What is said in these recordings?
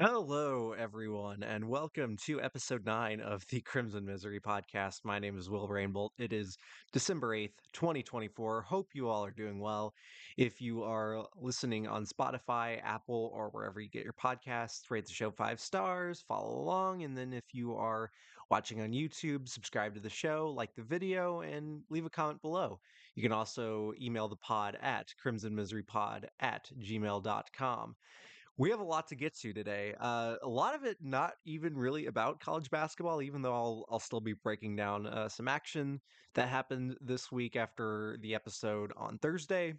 Hello, everyone, and welcome to episode 9 of the Crimson Misery podcast. My name is Will Rainbolt. It is December 8th, 2024. Hope you all are doing well. If you are listening on Spotify, Apple, or wherever you get your podcasts, rate the show 5 stars, follow along, and then if you are watching on YouTube, subscribe to the show, like the video, and leave a comment below. You can also email the pod at crimsonmiserypod@gmail.com. We have a lot to get to today. A lot of it not even really about college basketball, even though I'll still be breaking down some action that happened this week after the episode on Thursday.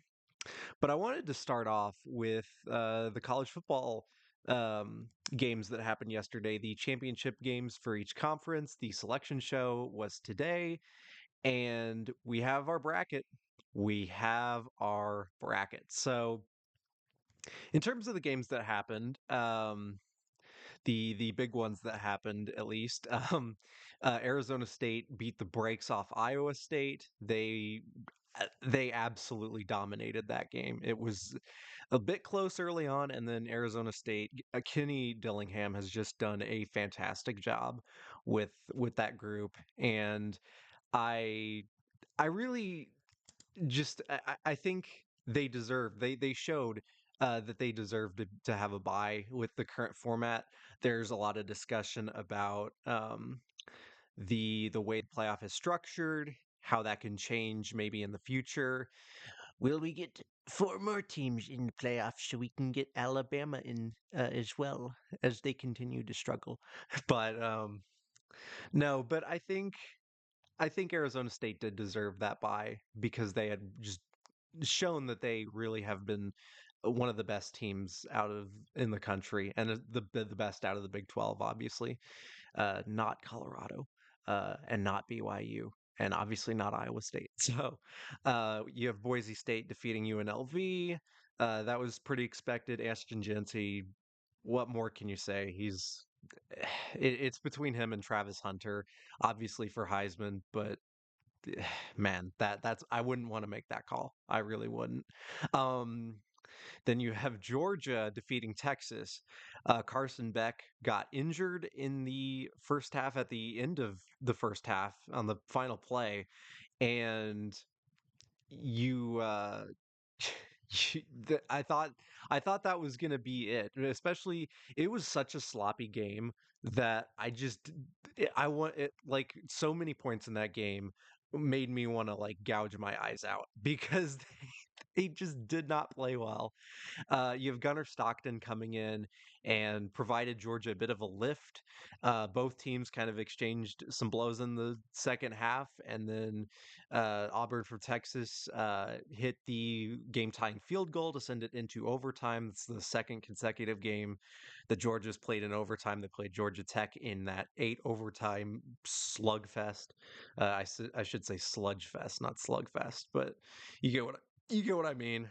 But I wanted to start off with the college football games that happened yesterday. The championship games for each conference. The selection show was today, and we have our bracket. We have our bracket. So in terms of the games that happened, the big ones that happened at least. Arizona State beat the brakes off Iowa State. They absolutely dominated that game. It was a bit close early on, and then Arizona State. Kenny Dillingham has just done a fantastic job with that group, and I I really I think they showed that they deserve to have a bye with the current format. There's a lot of discussion about the way the playoff is structured, how that can change maybe in the future. Will we get four more teams in the playoffs so we can get Alabama in as well as they continue to struggle? But no, but I think Arizona State did deserve that bye because they had just shown that they really have been one of the best teams out of in the country and the best out of the Big 12, obviously. Not Colorado, and not BYU, and obviously not Iowa State. So you have Boise State defeating UNLV. That was pretty expected. Ashton Jeanty, what more can you say? It's between him and Travis Hunter, obviously for Heisman, but man, that's I wouldn't want to make that call. I really wouldn't. Um, then you have Georgia defeating Texas. Carson Beck got injured in the first half at the end of the first half on the final play, and you I thought that was gonna be it. Especially, it was such a sloppy game that I want it, like, so many points in that game made me want to like gouge my eyes out because they just did not play well. You have Gunnar Stockton coming in and provided Georgia a bit of a lift. Both teams kind of exchanged some blows in the second half, and then Auburn from Texas hit the game tying field goal to send it into overtime. It's the second consecutive game that Georgia's played in overtime. They played Georgia Tech in that 8 overtime slugfest. I should say sludge fest, not slugfest, but you get what I mean.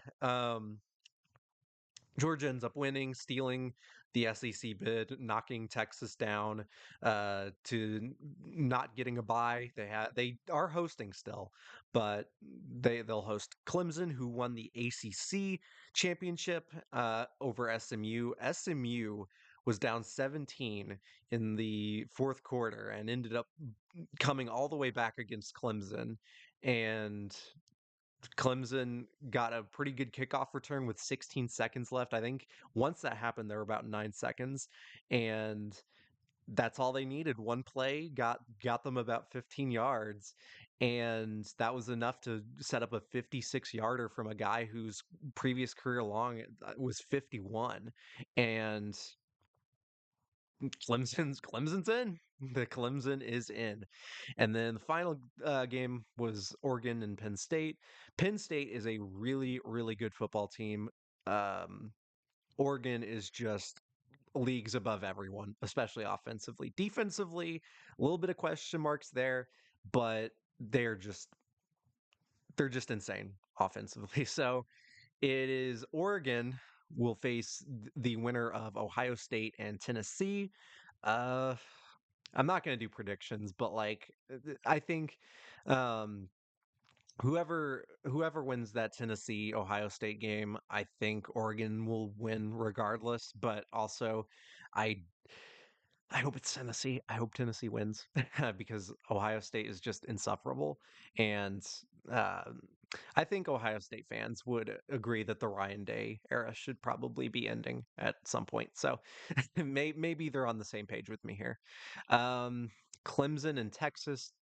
Georgia ends up winning, stealing the SEC bid, knocking Texas down to not getting a bye. They are hosting still, but they'll host Clemson, who won the ACC championship over SMU. SMU was down 17 in the fourth quarter and ended up coming all the way back against Clemson, and Clemson got a pretty good kickoff return with 16 seconds left. I think once that happened, there were about 9 seconds, and that's all they needed. One play got them about 15 yards, and that was enough to set up a 56-yarder from a guy whose previous career long was 51. And Clemson's in. The Clemson is in. And then the final game was Oregon and Penn State. Penn State is a really, really good football team. Um, Oregon is just leagues above everyone, especially offensively. Defensively, a little bit of question marks there, but they're just insane offensively. So it is Oregon will face the winner of Ohio State and Tennessee. Uh, I'm not going to do predictions, but like I think um, whoever wins that Tennessee Ohio State game, I think Oregon will win regardless. But also, I I hope it's Tennessee. I hope Tennessee wins because Ohio State is just insufferable, and um, I think Ohio State fans would agree that the Ryan Day era should probably be ending at some point. So maybe they're on the same page with me here. Um, Clemson and Texas.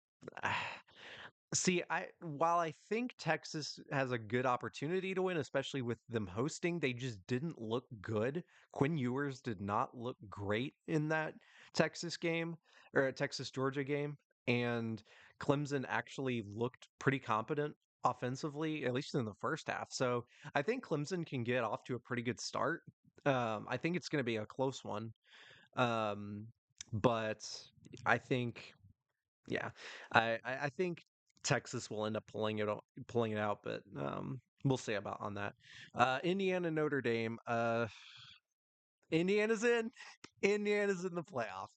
See, while I think Texas has a good opportunity to win, especially with them hosting, they just didn't look good. Quinn Ewers did not look great in that Texas game or Texas Georgia game, and Clemson actually looked pretty competent offensively, at least in the first half. So I think Clemson can get off to a pretty good start. I think it's going to be a close one, um, but I think yeah, I think Texas will end up pulling it out, but we'll see about on that. Indiana Notre Dame. Indiana's in. Indiana's in the playoff.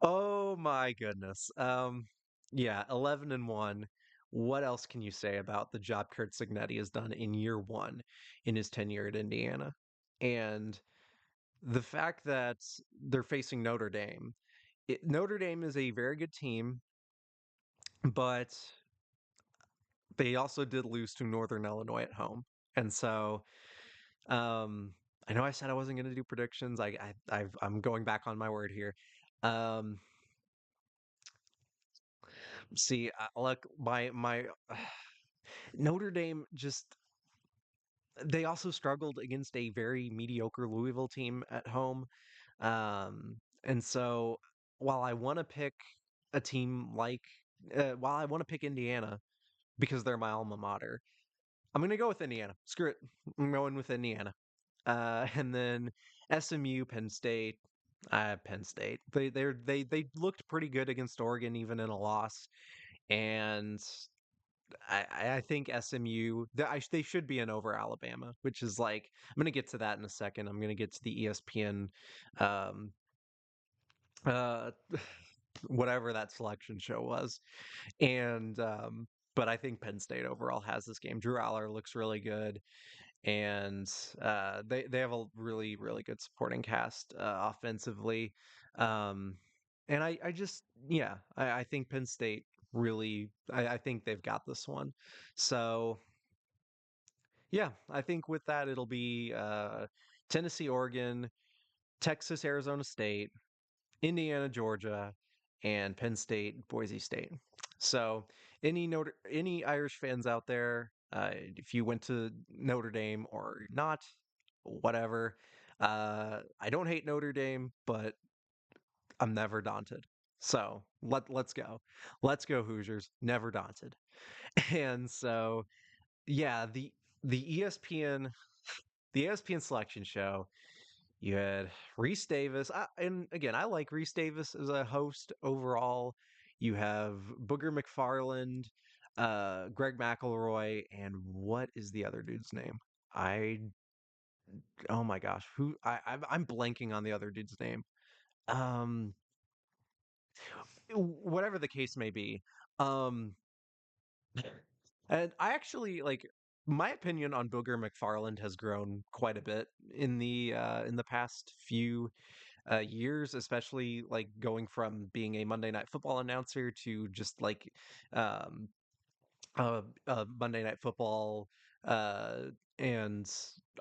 Oh my goodness. Yeah, 11-1. What else can you say about the job Kurt Signetti has done in year one in his tenure at Indiana? And the fact that they're facing Notre Dame. Notre Dame is a very good team, but they also did lose to Northern Illinois at home. And so um I know I said I wasn't going to do predictions. I'm going back on my word here. Um see look my Notre Dame just they also struggled against a very mediocre Louisville team at home. And so while I want to pick a team like while I want to pick Indiana because they're my alma mater, I'm gonna go with Indiana. Screw it. I'm going with Indiana. And then SMU, Penn State. Penn State. They looked pretty good against Oregon, even in a loss. And I think SMU they should be in over Alabama, which is like I'm gonna get to that in a second. I'm gonna get to the ESPN, um, uh, whatever that selection show was, and but I think Penn State overall has this game. Drew Aller looks really good, and they have a really good supporting cast offensively, um, and I just yeah I think Penn State really I think they've got this one, so yeah I think with that it'll be Tennessee Oregon, Texas Arizona State, Indiana, Georgia, and Penn State, Boise State. So, any Irish fans out there, if you went to Notre Dame or not, whatever. I don't hate Notre Dame, but I'm never daunted. So let's go Hoosiers, never daunted. And so yeah, the ESPN the ESPN selection show. You had Reese Davis, and again, I like Reese Davis as a host overall. You have Booger McFarland, Greg McElroy, and what is the other dude's name? I oh my gosh, who I'm blanking on the other dude's name. Um, whatever the case may be. Um, and I actually like my opinion on Booger McFarland has grown quite a bit in the past few years, especially like going from being a Monday Night Football announcer to just like um, Monday Night Football, uh, and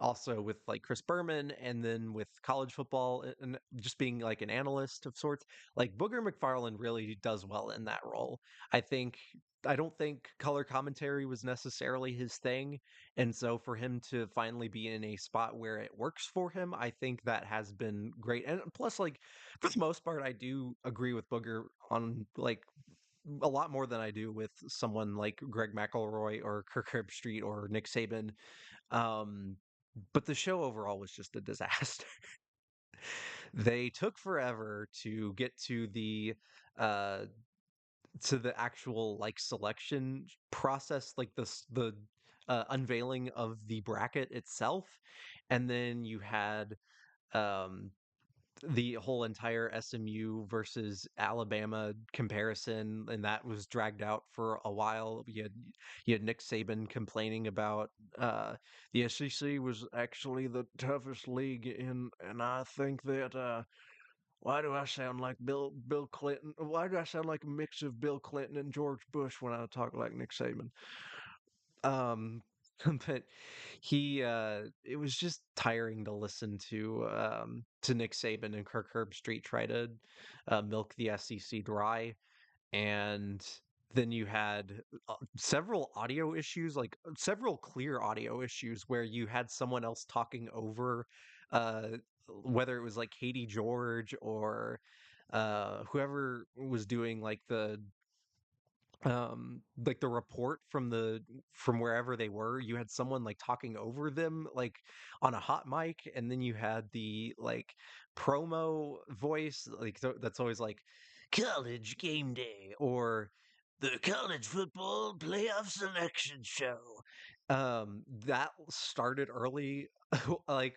also with like Chris Berman, and then with college football, and just being like an analyst of sorts. Like Booger McFarland really does well in that role. I think. I don't think color commentary was necessarily his thing. And so for him to finally be in a spot where it works for him, I think that has been great. And plus, like, for the most part, I do agree with Booger on like a lot more than I do with someone like Greg McElroy or Kirk Herbstreit or Nick Saban. Um, but the show overall was just a disaster. They took forever to get uh to the actual like selection process, like the unveiling of the bracket itself, and then you had um the whole entire SMU versus Alabama comparison, and that was dragged out for a while. You had Nick Saban complaining about the SEC was actually the toughest league and I think that why do I sound like Bill Clinton? Why do I sound like a mix of Bill Clinton and George Bush when I talk like Nick Saban? Um, but it was just tiring to listen to Nick Saban and Kirk Herbstreit try to milk the SEC dry, and then you had several audio issues, like several clear audio issues where you had someone else talking over, uh, whether it was like Katie George or whoever was doing like the report from wherever they were. You had someone like talking over them like on a hot mic, and then you had the like promo voice like that's always like college game day or the college football playoff selection show. That started early like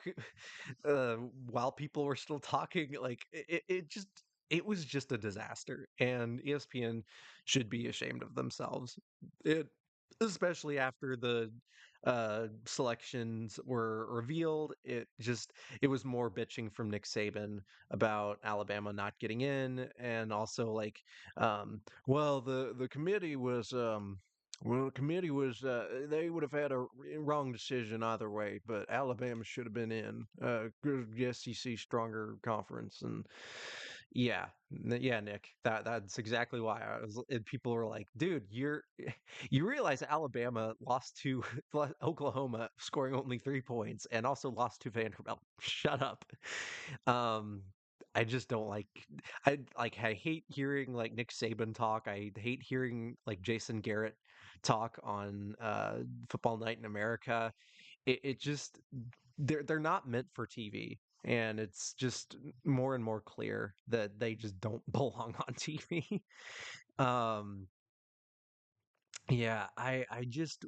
uh while people were still talking. Like it was just a disaster, and ESPN should be ashamed of themselves. It especially after the selections were revealed. It was more bitching from Nick Saban about Alabama not getting in, and also like, well, the committee was they would have had a wrong decision either way, but Alabama should have been in. 'Cause the SEC stronger conference, and yeah, yeah, Nick, that's exactly why I was. And people were like, "Dude, you realize Alabama lost to Oklahoma, scoring only 3 points, and also lost to Vanderbilt. Shut up." Um, I just don't like. I hate hearing like Nick Saban talk. I hate hearing like Jason Garrett talk on Football Night in America. It just they're not meant for TV, and it's just more and more clear that they just don't belong on TV. um yeah, I just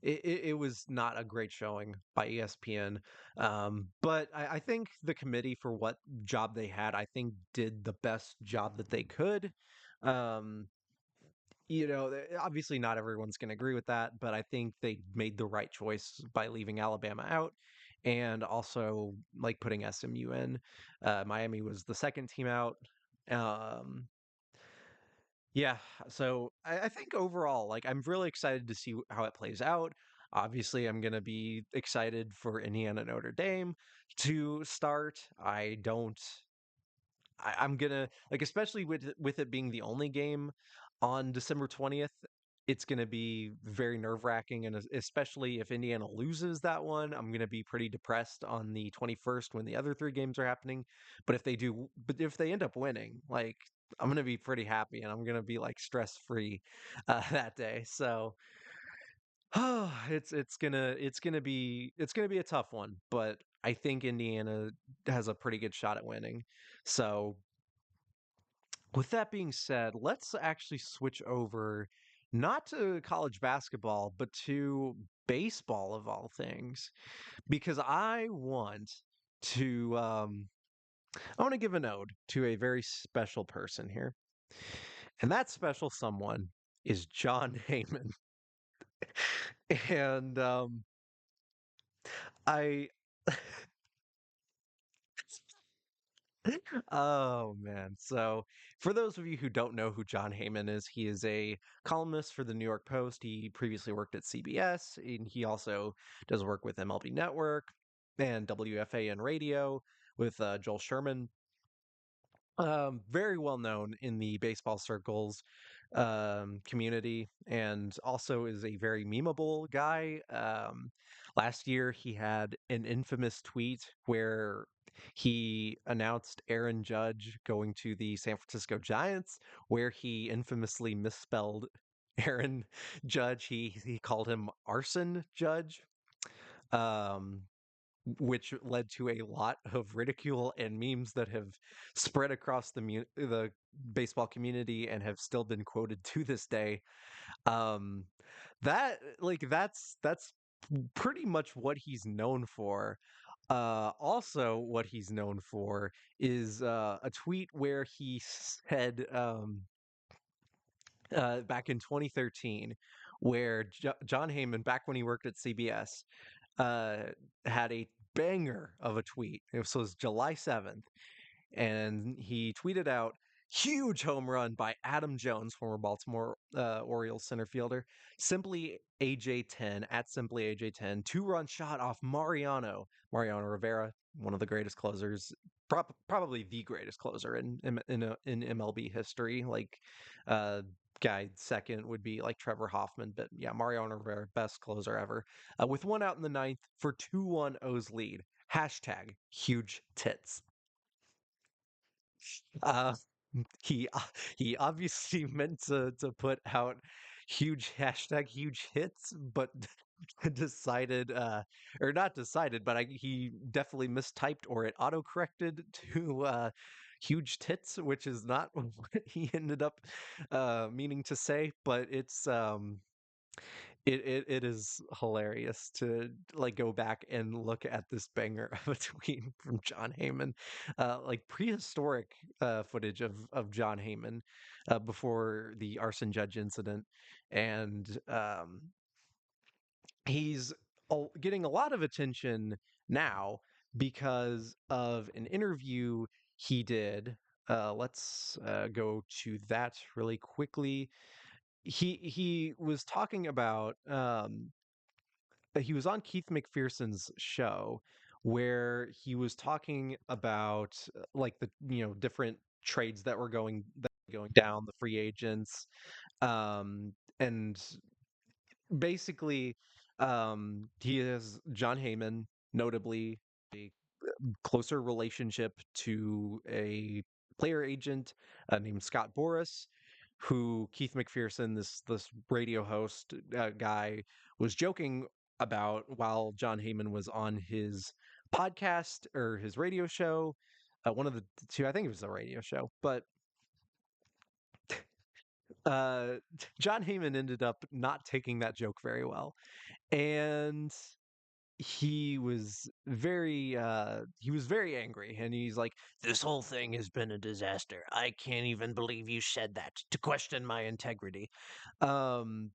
it was not a great showing by ESPN. But I think the committee, for what job they had, I think did the best job that they could. um Obviously not everyone's going to agree with that, but I think they made the right choice by leaving Alabama out and also like putting SMU in. Miami was the second team out. Um, yeah, so I think overall, like I'm really excited to see how it plays out. Obviously, I'm gonna be excited for Indiana Notre Dame to start. I'm gonna like, especially with it being the only game on December 20th, it's gonna be very nerve-wracking, and especially if Indiana loses that one, I'm gonna be pretty depressed on the 21st when the other three games are happening. But if they end up winning, like I'm gonna be pretty happy, and I'm gonna be like stress-free that day. So it's gonna be a tough one, but I think Indiana has a pretty good shot at winning. So with that being said, let's actually switch over not to college basketball, but to baseball of all things, because to I want to give an ode to a very special person here, and that special someone is Jon Heyman. And I Oh man. So, for those of you who don't know who Jon Heyman is, he is a columnist for the New York Post. He previously worked at CBS, and he also does work with MLB Network and WFAN Radio with Joel Sherman. Very well known in the baseball circles community, and also is a very memeable guy. Last year, he had an infamous tweet where he announced Aaron Judge going to the San Francisco Giants, where he infamously misspelled Aaron Judge. He called him Arson Judge. Um, which led to a lot of ridicule and memes that have spread across the baseball community and have still been quoted to this day. Um, that's pretty much what he's known for. Also, what he's known for is a tweet where he said back in 2013, where Jon Heyman, back when he worked at CBS, uh, had a banger of a tweet. It was July 7th, and he tweeted out, huge home run by Adam Jones, former Baltimore Orioles center fielder. Simply AJ10 at Simply AJ10, 2-run shot off Mariano Rivera, one of the greatest closers, probably the greatest closer in MLB history. Like, uh, guy second would be like Trevor Hoffman, but yeah, Mariano Rivera, best closer ever. With one out in the ninth for 2-1 O's lead. Hashtag huge tits. Uh, he he obviously meant to put out huge hashtag huge hits, but decided or not decided, but he definitely mistyped or it auto corrected to huge tits, which is not what he ended up meaning to say. But it is hilarious to like go back and look at this banger of a tweet from Jon Heyman, like prehistoric footage of Jon Heyman before the arson judge incident, and he's getting a lot of attention now because of an interview he did. Let's go to that really quickly. He was talking about he was on Keith McPherson's show where he was talking about like the different trades that were going down, the free agents, and basically he has John Heyman, notably a closer relationship to a player agent named Scott Boras, who Keith McPherson, this radio host guy, was joking about while John Heyman was on his podcast or his radio show. One of the two, I think it was a radio show, but uh, John Heyman ended up not taking that joke very well, and he was very angry, and he's like, this whole thing has been a disaster. I can't even believe you said that to question my integrity. um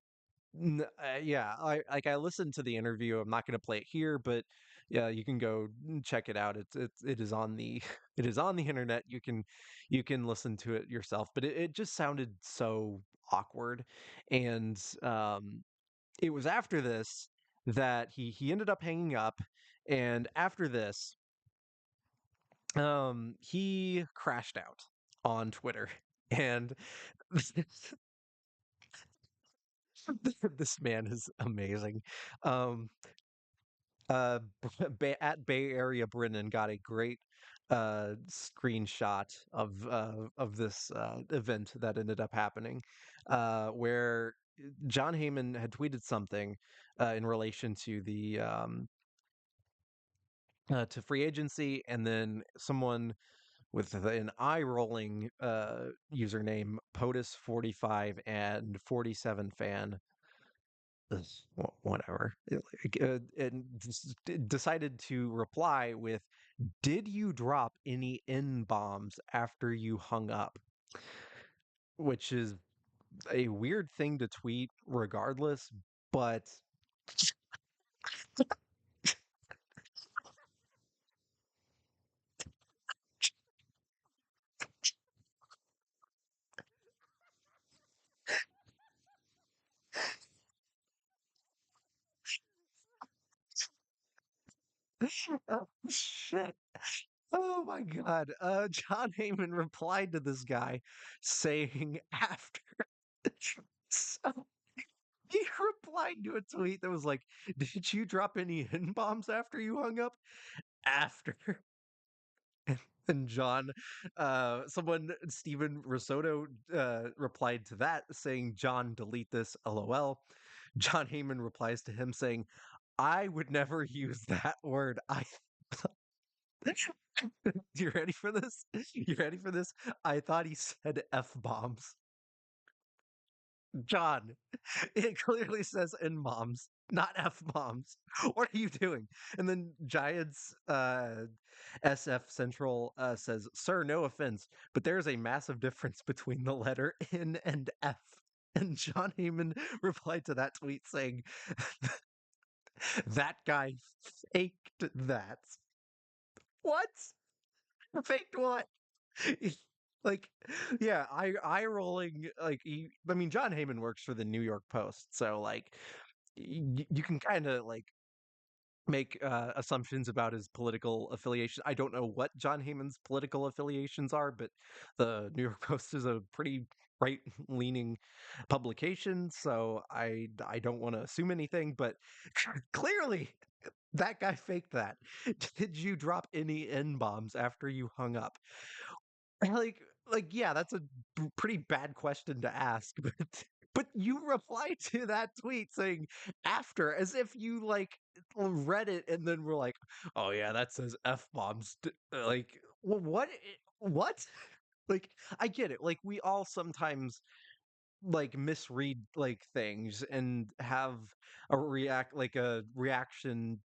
yeah, I listened to the interview. I'm not going to play it here, but yeah, you can go check it out. It is on the it is on the internet. You can listen to it yourself, but it just sounded so awkward. And it was after this that he ended up hanging up, and after this, he crashed out on Twitter, and this man is amazing. Um, at Bay Area Brennan got a great screenshot of this event that ended up happening, where John Heyman had tweeted something in relation to the to free agency, and then someone with an eye-rolling username POTUS45 and 47 fan, ugh, whatever, and decided to reply with, "Did you drop any N bombs after you hung up?" Which is a weird thing to tweet, regardless, but oh, shit. Oh my God. John Heyman replied to this guy saying after. So he replied to a tweet that was like, "Did you drop any N bombs after you hung up?" After. And someone, Steven Risotto, replied to that saying, "John, delete this, LOL." John Heyman replies to him saying, "I would never use that word. I You ready for this? You ready for this? I thought he said F bombs." John, it clearly says N bombs. not F bombs. What are you doing? And then Giants SF Central says, "Sir, no offense, but there is a massive difference between the letter N and F." And John Heyman replied to that tweet saying, "That guy faked that." What? Faked what? Like, yeah, eye rolling. Like, I mean, John Heyman works for the New York Post, so like, you can kind of like make assumptions about his political affiliation. I don't know what John Heyman's political affiliations are, but the New York Post is a pretty right-leaning publication, so I don't want to assume anything, but clearly that guy faked that. Did you drop any N bombs after you hung up? Like yeah, that's a pretty bad question to ask, but you reply to that tweet saying after as if you like read it and then were like, "Oh yeah, that says F bombs." Like, well, what? Like, I get it. Like, we all sometimes like misread like things and have a reaction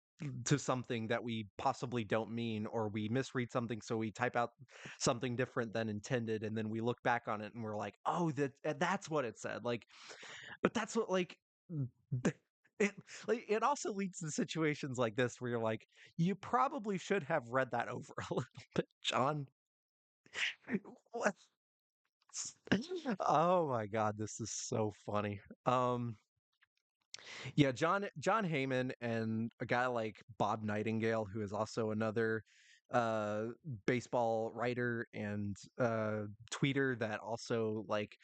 to something that we possibly don't mean, or we misread something so we type out something different than intended, and then we look back on it and we're like, oh, that's what it said. Like, but that's what like it it also leads to situations like this where you're like, you probably should have read that over a little bit, John. What? Oh my god, this is so funny. Yeah, John Heyman and a guy like Bob Nightingale, who is also another uh baseball writer and tweeter that also like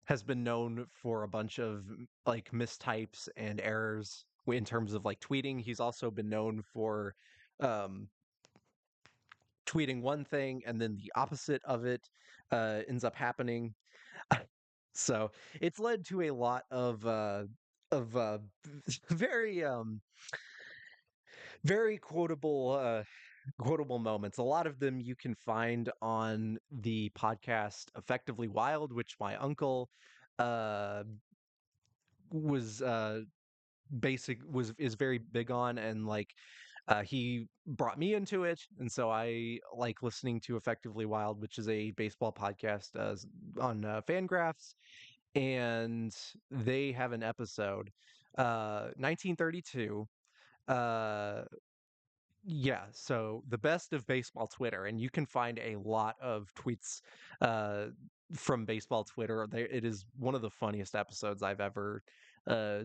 has been known for a bunch of like mistypes and errors in terms of like tweeting. He's also been known for um tweeting one thing and then the opposite of it ends up happening. So it's led to a lot of very very quotable moments. A lot of them you can find on the podcast Effectively Wild, which my uncle uh was basic was is very big on, and like he brought me into it, and so I like listening to Effectively Wild, which is a baseball podcast on Fangraphs, and they have an episode 1932. uh yeah, so the best of baseball Twitter, and you can find a lot of tweets uh, from baseball Twitter. It is one of the funniest episodes I've ever uh,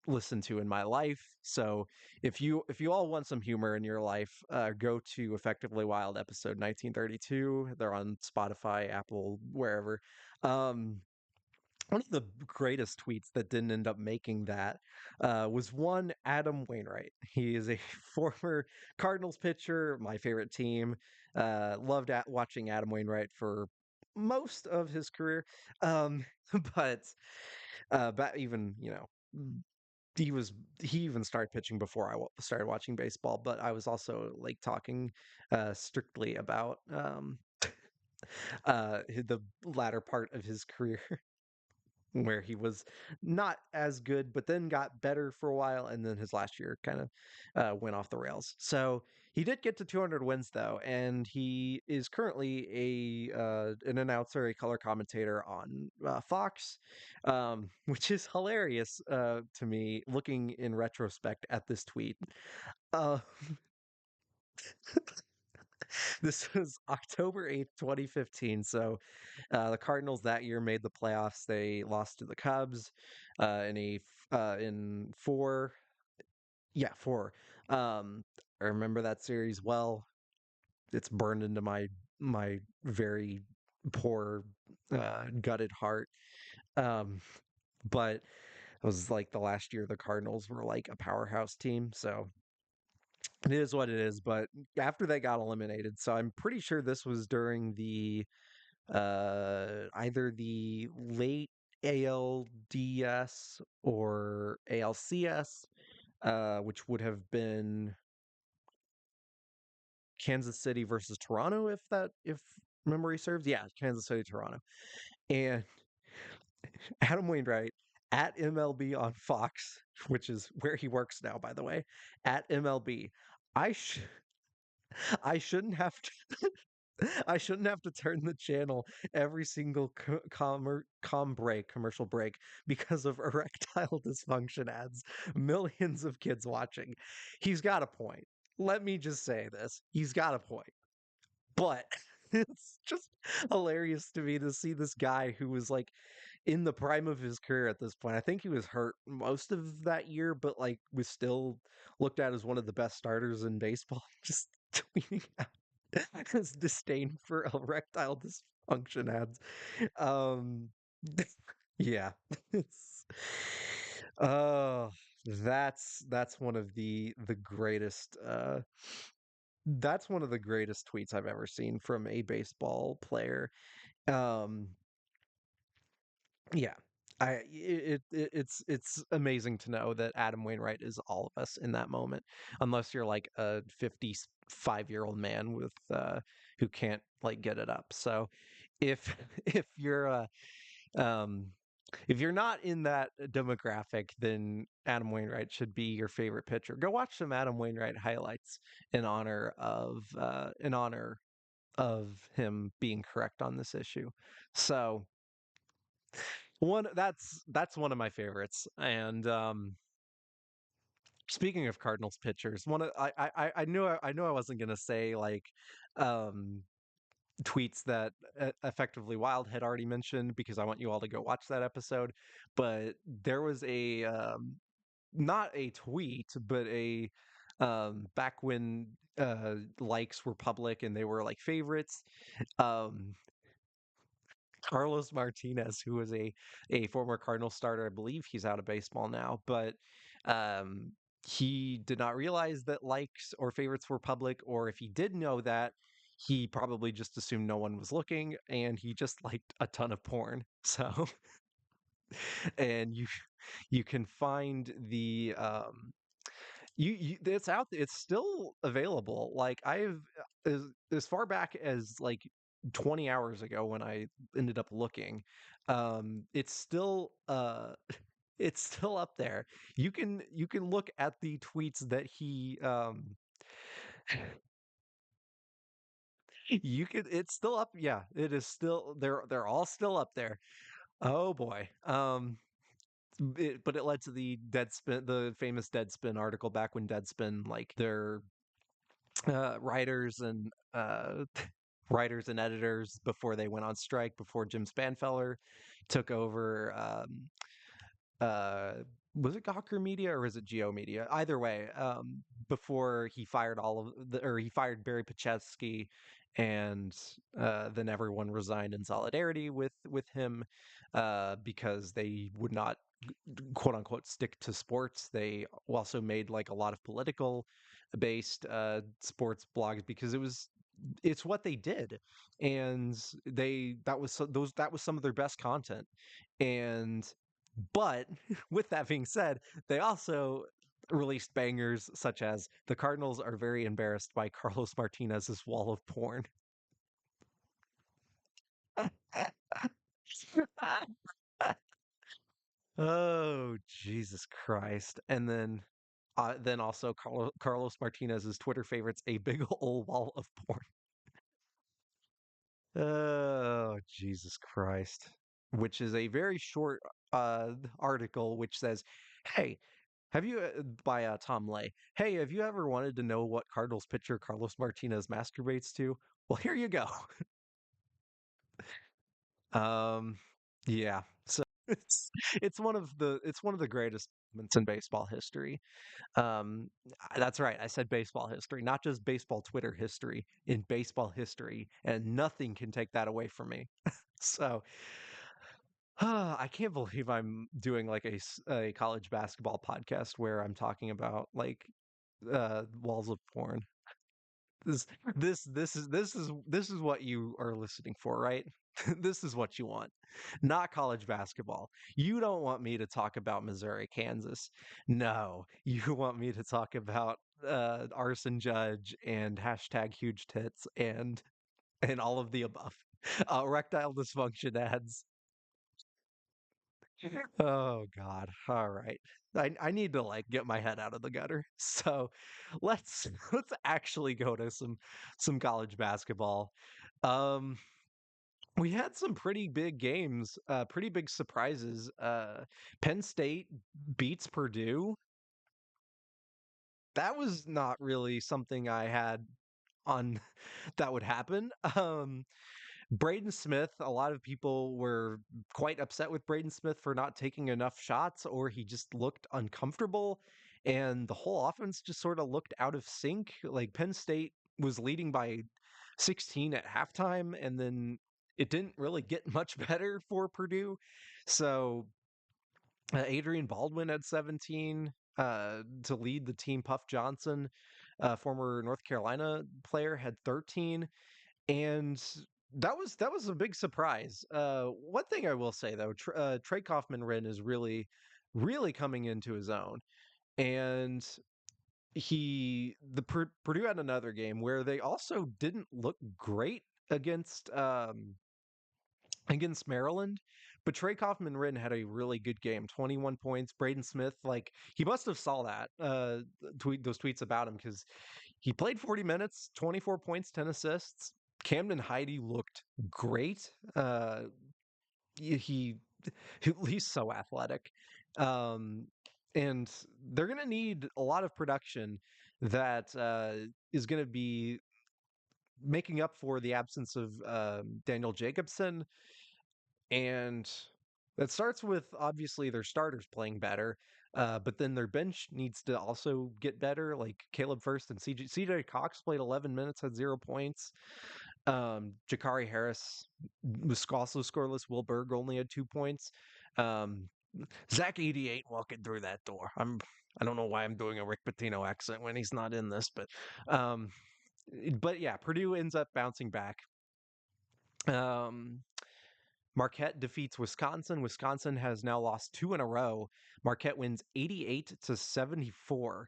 listened to in my life. So if you all want some humor in your life, go to Effectively Wild episode 1932. They're on Spotify, Apple, wherever. Um, One of the greatest tweets that didn't end up making that was one Adam Wainwright. He is a former Cardinals pitcher, my favorite team. Loved watching Adam Wainwright for most of his career, um, but even he was he even started pitching before I started watching baseball. But I was also like talking strictly about the latter part of his career where he was not as good, but then got better for a while, and then his last year kind of went off the rails. So he did get to 200 wins though, and he is currently a an announcer, a color commentator on Fox, which is hilarious to me looking in retrospect at this tweet. Uh, this was October 8th, 2015. So the Cardinals that year made the playoffs. They lost to the Cubs in four. Yeah, four. I remember that series well. It's burned into my very poor, gutted heart. Um, but it was like the last year the Cardinals were like a powerhouse team. So it is what it is. But after they got eliminated, so I'm pretty sure this was during the either the late ALDS or ALCS, which would have been Kansas City versus Toronto, if memory serves. Yeah, Kansas City, Toronto, and Adam Wainwright at MLB on Fox, which is where he works now, by the way, at MLB. I sh- I shouldn't have to I shouldn't have to turn the channel every single commercial break because of erectile dysfunction ads. Millions of kids watching. He's got a point. Let me just say this. He's got a point. But it's just hilarious to me to see this guy who was like in the prime of his career at this point. I think he was hurt most of that year, but like was still looked at as one of the best starters in baseball. Just tweeting out his disdain for erectile dysfunction ads. Um, yeah, it's uh, that's one of the greatest. That's one of the greatest tweets I've ever seen from a baseball player. Um, Yeah. It's amazing to know that Adam Wainwright is all of us in that moment, unless you're like a 55-year-old man with who can't like get it up. So if if you're um if you're not in that demographic, then Adam Wainwright should be your favorite pitcher. Go watch some Adam Wainwright highlights in honor of him being correct on this issue. So one that's one of my favorites. And speaking of Cardinals pitchers, one of I knew I wasn't gonna say like um tweets that effectively Wild had already mentioned because I want you all to go watch that episode. But there was a not a tweet, but a back when likes were public and they were like favorites. Um Carlos Martinez, who was a former Cardinal starter, I believe he's out of baseball now, but um, he did not realize that likes or favorites were public, or if he did know that, he probably just assumed no one was looking, and he just liked a ton of porn. So, and you can find the it's out it's still available. Like I've as far back as like 20 hours ago when I ended up looking, it's still it's still up there. You can look at the tweets that he you could it's still up. Yeah, it is still they're all still up there. Oh boy. But it led to the famous Deadspin article back when Deadspin, like their writers and writers and editors before they went on strike, before Jim Spanfeller took over. Uh, was it Gawker Media or was it Geo Media? Either way, before he fired he fired Barry Pachetsky, and then everyone resigned in solidarity with him because they would not quote unquote stick to sports. They also made like a lot of political based sports blogs because it's what they did, and that was some of their best content. And but with that being said, they also released bangers such as the Cardinals are very embarrassed by Carlos Martinez's wall of porn. Oh, Jesus Christ. And then also Carlos Martinez's Twitter favorites, a big old wall of porn. Oh, Jesus Christ. Which is a very short article which says, "Hey, have you by Tom Lay. Hey, have you ever wanted to know what Cardinals pitcher Carlos Martinez masturbates to? Well, here you go." Um, yeah. So it's one of the greatest moments in baseball history. Um, that's right. I said baseball history, not just baseball Twitter history, in baseball history, and nothing can take that away from me. So, I can't believe I'm doing like a college basketball podcast where I'm talking about like walls of porn. This this is what you are listening for, right? This is what you want. Not college basketball. You don't want me to talk about Missouri, Kansas. No, you want me to talk about Arson Judge and hashtag huge tits and all of the above. Erectile dysfunction ads. Oh God. All right. I need to like get my head out of the gutter. So let's actually go to some college basketball. Um we had some pretty big games, pretty big surprises. Penn State beats Purdue. That was not really something I had on that would happen. Braden Smith, a lot of people were quite upset with Braden Smith for not taking enough shots, or he just looked uncomfortable. And the whole offense just sort of looked out of sync. Like Penn State was leading by 16 at halftime, and then it didn't really get much better for Purdue. So Adrian Baldwin had 17 to lead the team. Puff Johnson, former North Carolina player, had 13, and that was a big surprise. One thing I will say though, Trey Kaufman-Renn is really coming into his own, and Purdue had another game where they also didn't look great against against Maryland. But Trey Kaufman-Renn had a really good game, 21 points. Braden Smith, like he must have saw that those tweets about him because he played 40 minutes, 24 points, 10 assists. Camden Heide looked great. He he's so athletic. Um, and they're going to need a lot of production that is going to be making up for the absence of Daniel Jacobson, and that starts with obviously their starters playing better, but then their bench needs to also get better. Like Caleb First and CJ Cox played 11 minutes, had 0 points. Jakari Harris was also scoreless. Will Berg only had 2 points. Um, Zach 88 walking through that door. I don't know why I'm doing a Rick Pitino accent when he's not in this, um, but yeah, Purdue ends up bouncing back. Um, Marquette defeats Wisconsin. Wisconsin has now lost two in a row. Marquette wins 88-74.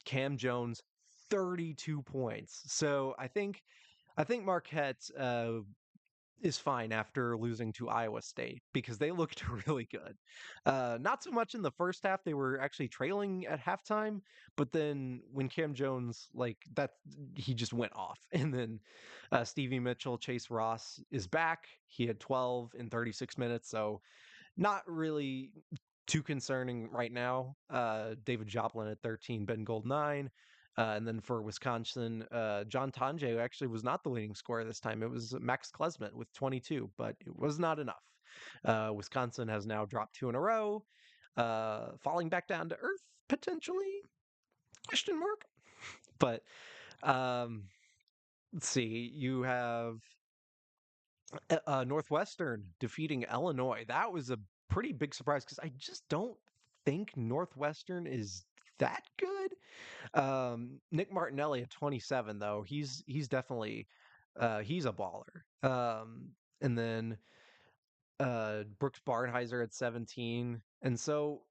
Cam Jones 32 points. So I think Marquette is fine after losing to Iowa State because they looked really good. Not so much in the first half; they were actually trailing at halftime. But then when Cam Jones like that, he just went off, and then Stevie Mitchell, Chase Ross is back. He had 12 in 36 minutes, so not really too concerning right now. David Joplin at 13, Ben Gold 9. And then for Wisconsin, John Tonje, who actually was not the leading scorer this time. It was Max Klesmet with 22, but it was not enough. Wisconsin has now dropped two in a row, falling back down to earth potentially? Question mark. But um, let's see. You have Northwestern defeating Illinois. That was a pretty big surprise because I just don't think Northwestern is that good. Nick Martinelli at 27 though, he's definitely he's a baller. And then Brooks Barnheiser at 17. And so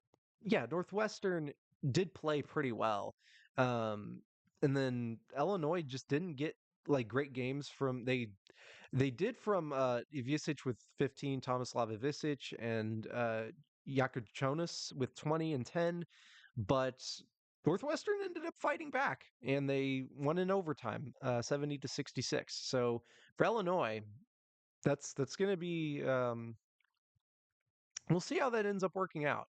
yeah, Northwestern did play pretty well. Um, and then Illinois just didn't get like great games from they did from Ivisic with 15, Tomislav Ivisic, and Yakuchonis with 20 and 10. But Northwestern ended up fighting back, and they won in overtime, 70-66. So for Illinois, that's going to be. We'll see how that ends up working out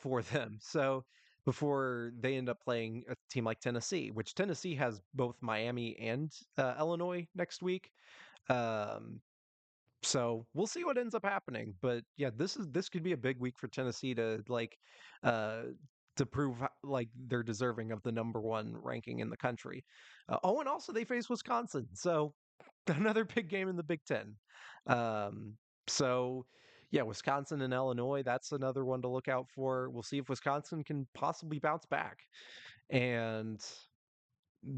for them. So before they end up playing a team like Tennessee, which Tennessee has both Miami and Illinois next week. Um, So we'll see what ends up happening. But yeah, this could be a big week for Tennessee uh to prove like they're deserving of the number one ranking in the country. Oh, and also they face Wisconsin, so another big game in the Big Ten. Um, so yeah, Wisconsin and Illinois, that's another one to look out for. We'll see if Wisconsin can possibly bounce back. And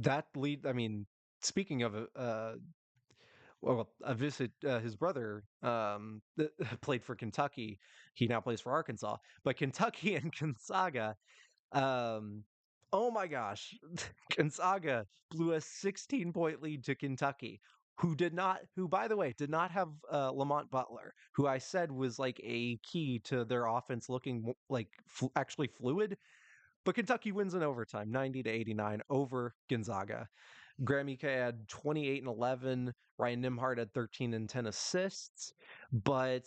I mean, speaking of well, a visit his brother played for Kentucky. He now plays for Arkansas. But Kentucky and Gonzaga, um, oh my gosh, Gonzaga blew a 16-point lead to Kentucky. who by the way did not have Lamont Butler, who I said was like a key to their offense looking like actually fluid. But Kentucky wins in overtime, 90-89 over Gonzaga. Graham Ike had 28 and 11. Ryan Nimhart had 13 and 10 assists. But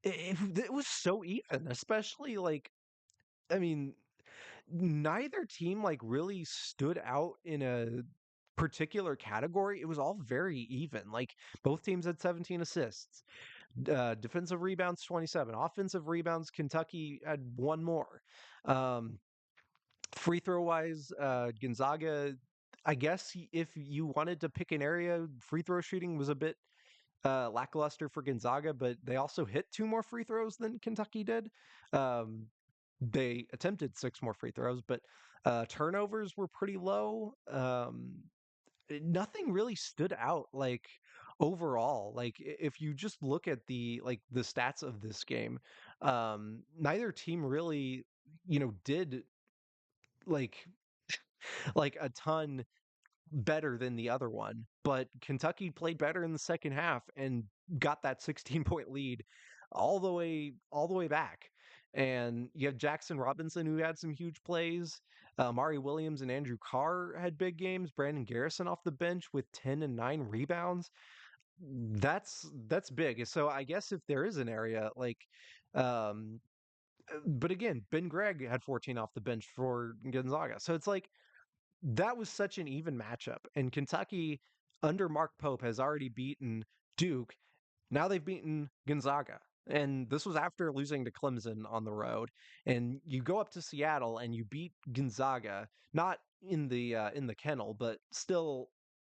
it was so even, especially like, I mean, neither team like really stood out in a particular category. It was all very even. Like both teams had 17 assists. Defensive rebounds 27. Offensive rebounds, Kentucky had one more. Um, Free throw wise, Gonzaga, I guess if you wanted to pick an area, free throw shooting was a bit lackluster for Gonzaga, but they also hit two more free throws than Kentucky did. Um, they attempted six more free throws, but turnovers were pretty low. Nothing really stood out like overall. Like if you just look at the stats of this game, neither team really did like a ton better than the other one. But Kentucky played better in the second half and got that 16-point lead all the way back. And you have Jackson Robinson who had some huge plays. Mari Williams and Andrew Carr had big games. Brandon Garrison off the bench with 10 and 9 rebounds. That's big. So I guess if there is an area like um but again, Ben Gregg had 14 off the bench for Gonzaga. So it's like that was such an even matchup. And Kentucky, under Mark Pope, has already beaten Duke. Now they've beaten Gonzaga. And this was after losing to Clemson on the road. And you go up to Seattle and you beat Gonzaga, not in the kennel, but still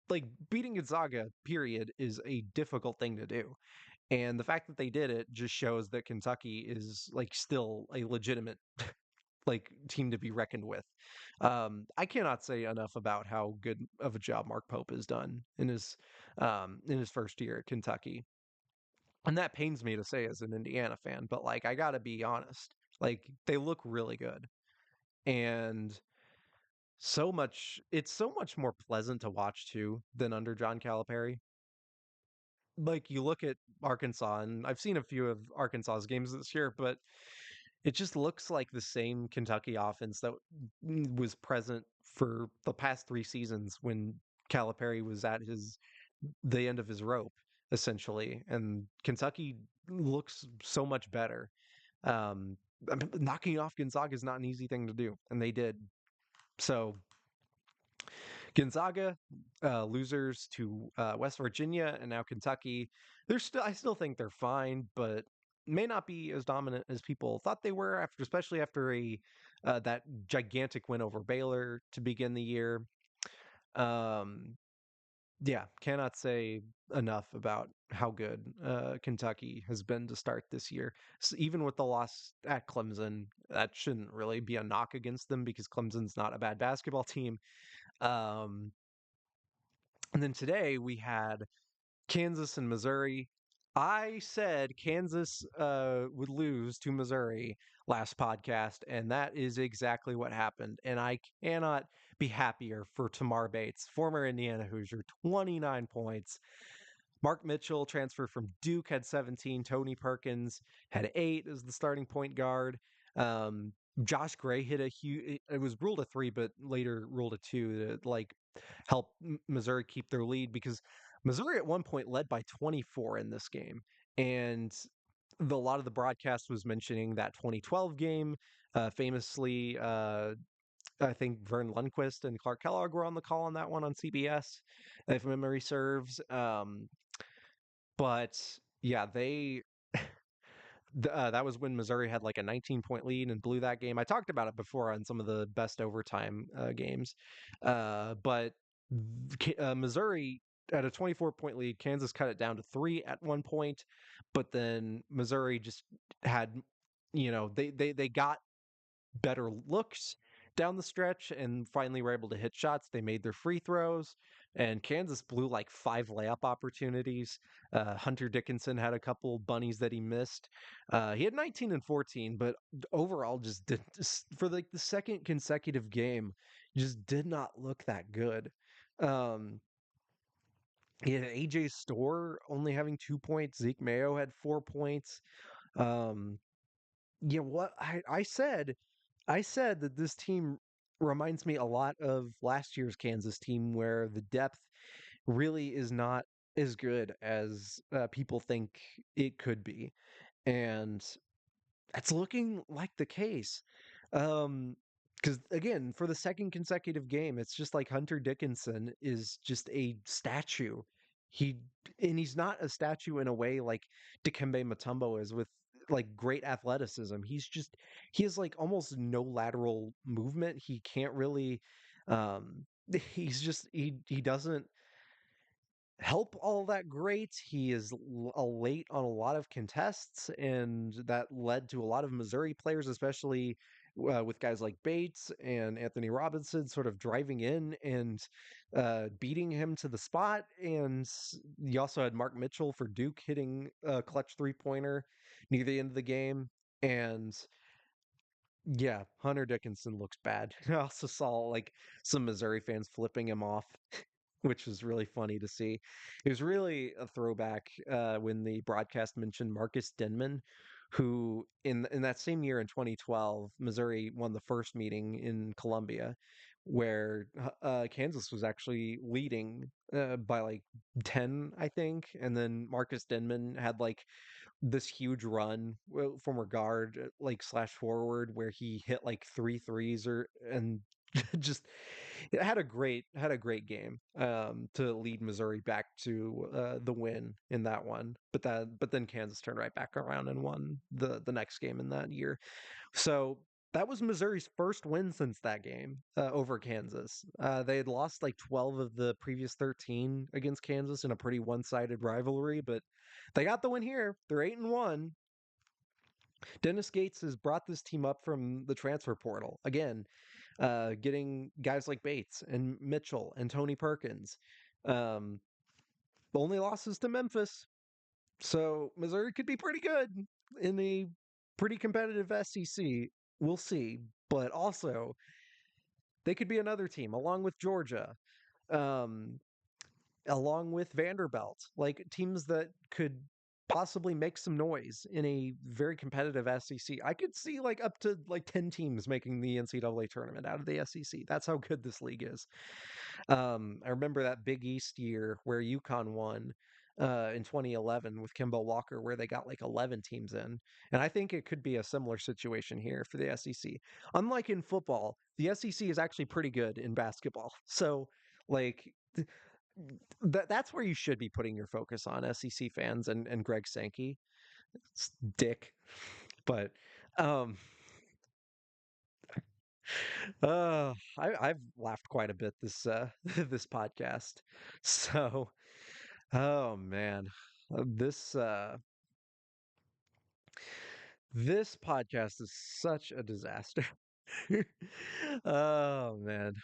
like beating Gonzaga, period, is a difficult thing to do. And the fact that they did it just shows that Kentucky is like still a legitimate like team to be reckoned with. I cannot say enough about how good of a job Mark Pope has done in his first year at Kentucky. And that pains me to say as an Indiana fan, but like I got to be honest. Like they look really good. And it's so much more pleasant to watch too than under John Calipari. Like you look at Arkansas, and I've seen a few of Arkansas's games this year, but it just looks like the same Kentucky offense that was present for the past 3 seasons when Calipari was at the end of his rope, essentially. And Kentucky looks so much better. Knocking off Gonzaga is not an easy thing to do, and they did. So Gonzaga, losers to West Virginia and now Kentucky. I still think they're fine, but may not be as dominant as people thought they were after, especially after that gigantic win over Baylor to begin the year. Um, yeah, cannot say enough about how good Kentucky has been to start this year. So even with the loss at Clemson, that shouldn't really be a knock against them because Clemson's not a bad basketball team. Um, and then today we had Kansas and Missouri. I said Kansas would lose to Missouri last podcast, and that is exactly what happened. And I cannot be happier for Tamar Bates, former Indiana Hoosier, 29 points. Mark Mitchell, transfer from Duke, had 17. Tony Perkins had 8 as the starting point guard. Josh Gray hit a huge, it was ruled a 3, but later ruled a 2 to like help Missouri keep their lead because Missouri at one point led by 24 in this game. And a lot of the broadcast was mentioning that 2012 game. Famously, I think Vern Lundquist and Clark Kellogg were on the call on that one on CBS, if memory serves. But yeah, that was when Missouri had like a 19-point lead and blew that game. I talked about it before on some of the best overtime games, but Missouri at a 24-point lead, Kansas cut it down to 3 at one point, but then Missouri just had, they got better looks down the stretch and finally were able to hit shots. They made their free throws, and Kansas blew like 5 layup opportunities. Hunter Dickinson had a couple bunnies that he missed. He had 19 and 14, but overall just for like the second consecutive game, just did not look that good. Um, Yeah, AJ Store only having 2 points. Zeke Mayo had 4 points. Um, yeah, what I said that this team reminds me a lot of last year's Kansas team, where the depth really is not as good as people think it could be, and that's looking like the case. Um, because again, for the second consecutive game, it's just like Hunter Dickinson is just a statue. He and he's not a statue in a way like Dikembe Mutombo is with like great athleticism. He has like almost no lateral movement. He can't really he doesn't help all that great. He is late on a lot of contests, and that led to a lot of Missouri players, especially with guys like Bates and Anthony Robinson, sort of driving in and beating him to the spot. And you also had Mark Mitchell for Duke hitting a clutch 3-pointer near the end of the game. And yeah, Hunter Dickinson looks bad. I also saw like some Missouri fans flipping him off, which was really funny to see. It was really a throwback when the broadcast mentioned Marcus Denman, who in that same year in 2012, Missouri won the first meeting in Columbia, where Kansas was actually leading by like 10, I think, and then Marcus Denman had like this huge run, former guard, like slash forward, where he hit like three threes or and just had a great game to lead Missouri back to the win in that one. But then Kansas turned right back around and won the next game in that year. So that was Missouri's first win since that game over Kansas. They had lost like 12 of the previous 13 against Kansas in a pretty one-sided rivalry, but they got the win here. They're 8-1. Dennis Gates has brought this team up from the transfer portal again, getting guys like Bates and Mitchell and Tony Perkins. Um, the only losses to Memphis, so Missouri could be pretty good in a pretty competitive SEC. We'll see, but also they could be another team along with Georgia, um, along with Vanderbilt, like teams that could possibly make some noise in a very competitive SEC. I could see like up to like 10 teams making the NCAA tournament out of the SEC. That's how good this league is. I remember that Big East year where UConn won in 2011 with Kimbo Walker, where they got like 11 teams in. And I think it could be a similar situation here for the SEC. Unlike in football, the SEC is actually pretty good in basketball. So, like, that's where you should be putting your focus on, SEC fans and Greg Sankey. It's dick. But um I've laughed quite a bit this this podcast. So, oh man. This this podcast is such a disaster. Oh man.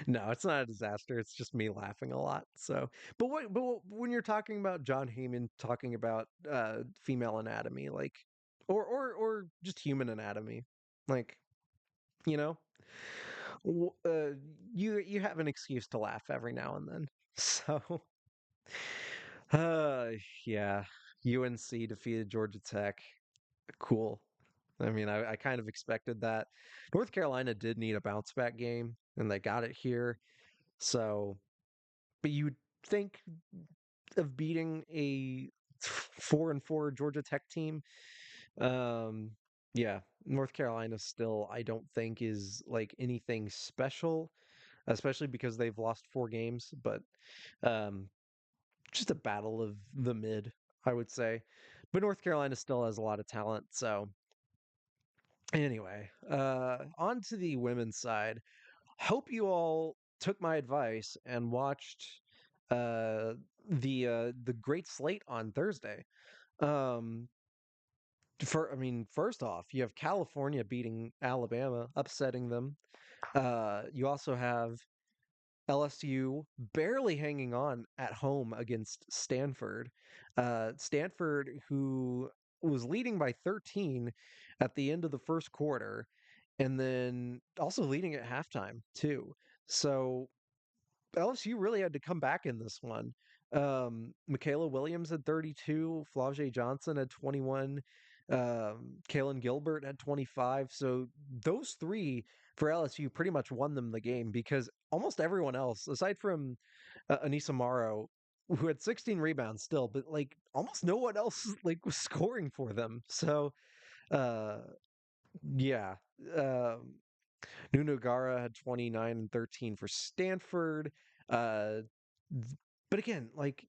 No, it's not a disaster. It's just me laughing a lot. So, when you're talking about Jon Heyman talking about female anatomy, like, or just human anatomy, like, you know, w- uh, you have an excuse to laugh every now and then. So, uh, yeah, UNC defeated Georgia Tech. Cool. I mean, I kind of expected that. North Carolina did need a bounce back game, and they got it here. So, but you'd think of beating a 4-4 Georgia Tech team. Um, yeah, North Carolina still, I don't think is like anything special, especially because they've lost 4 games. But um, just a battle of the mid, I would say. But North Carolina still has a lot of talent. So anyway, on to the women's side. Hope you all took my advice and watched uh the great slate on Thursday. Um I mean, first off, you have California beating Alabama, upsetting them. You also have LSU barely hanging on at home against Stanford. Stanford, who was leading by 13 at the end of the first quarter, and then also leading at halftime, too. So LSU really had to come back in this one. Michaela Williams had 32, Flau'jae Johnson had 21, Kalen Gilbert had 25. So those three for LSU pretty much won them the game because almost everyone else, aside from Anissa Morrow, who had 16 rebounds still, but like almost no one else like was scoring for them. So uh, yeah. Um, Nuno Gara had 29 and 13 for Stanford. Uh, but again, like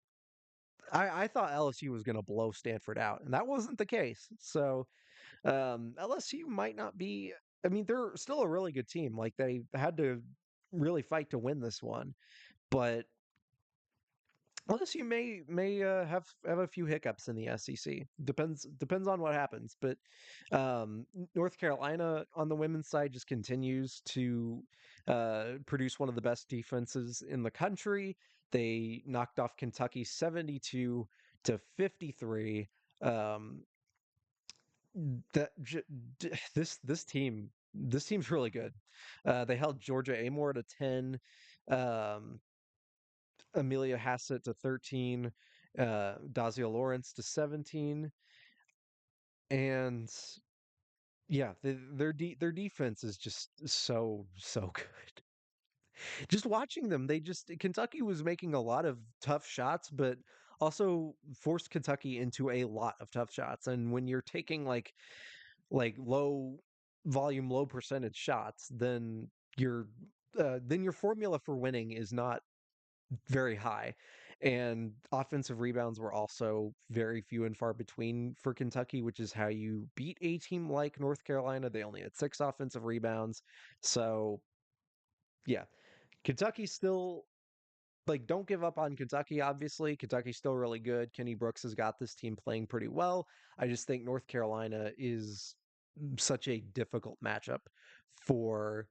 I thought LSU was going to blow Stanford out, and that wasn't the case. So LSU might not be. I mean, they're still a really good team. Like they had to really fight to win this one, but LSU may have a few hiccups in the SEC. Depends on what happens. But North Carolina on the women's side just continues to produce one of the best defenses in the country. They knocked off Kentucky 72-53. Um, that this team's really good. They held Georgia Amore to 10. Um, Amelia Hassett to 13, Dazia Lawrence to 17, and yeah, their defense is just so good. Just watching them, they just Kentucky was making a lot of tough shots, but also forced Kentucky into a lot of tough shots. And when you're taking like low volume, low percentage shots, then your formula for winning is not very high. And offensive rebounds were also very few and far between for Kentucky, which is how you beat a team like North Carolina. They only had 6 offensive rebounds. So, yeah, Kentucky still, like, don't give up on Kentucky, obviously. Kentucky's still really good. Kenny Brooks has got this team playing pretty well. I just think North Carolina is such a difficult matchup for